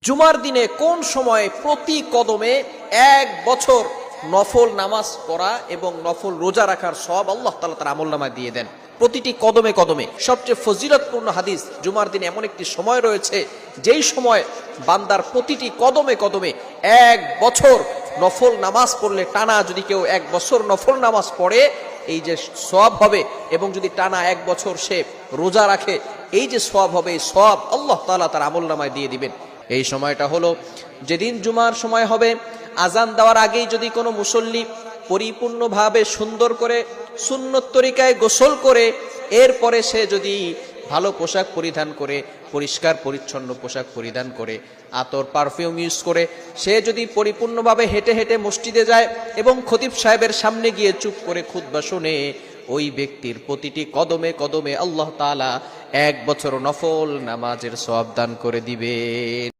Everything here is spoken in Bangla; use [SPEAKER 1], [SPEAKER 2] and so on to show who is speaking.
[SPEAKER 1] জুমার দিনে কোন সময় প্রতি কদমে 1 বছর নফল নামাজ পড়া এবং নফল রোজা রাখার সওয়াব আল্লাহ তাআলা তার আমলনামায় দিয়ে দেন। প্রতিটি কদমে কদমে সবচেয়ে ফজিলতপূর্ণ হাদিস, জুমার দিনে এমন একটি সময় রয়েছে যেই সময় বান্দার প্রতিটি কদমে কদমে 1 বছর নফল নামাজ পড়লে, টানা যদি কেউ 1 বছর নফল নামাজ পড়ে এই যে সওয়াব হবে, এবং যদি টানা 1 বছর সে রোজা রাখে এই যে সওয়াব হবে, এই সওয়াব আল্লাহ তাআলা তার আমলনামায় দিয়ে দিবেন। এই সময়টা হলো যেদিন জুমার সময় হবে, আজান দেওয়ার আগেই যদি কোনো মুসল্লি পরিপূর্ণভাবে সুন্দর করে সুন্নত তরিকায় গোসল করে এরপরে সে যদি ভালো পোশাক পরিধান করে, পরিষ্কার পরিচ্ছন্ন পোশাক পরিধান করে, আতর পারফিউম ইউজ করে সে যদি পরিপূর্ণভাবে হেঁটে হেঁটে মসজিদে যায় এবং খতিব সাহেবের সামনে গিয়ে চুপ করে খুতবা শুনে, ওই ব্যক্তির প্রতিটি কদমে কদমে আল্লাহ তাআলা 1 বছর নফল নামাজের সওয়াব দান করে দিবেন।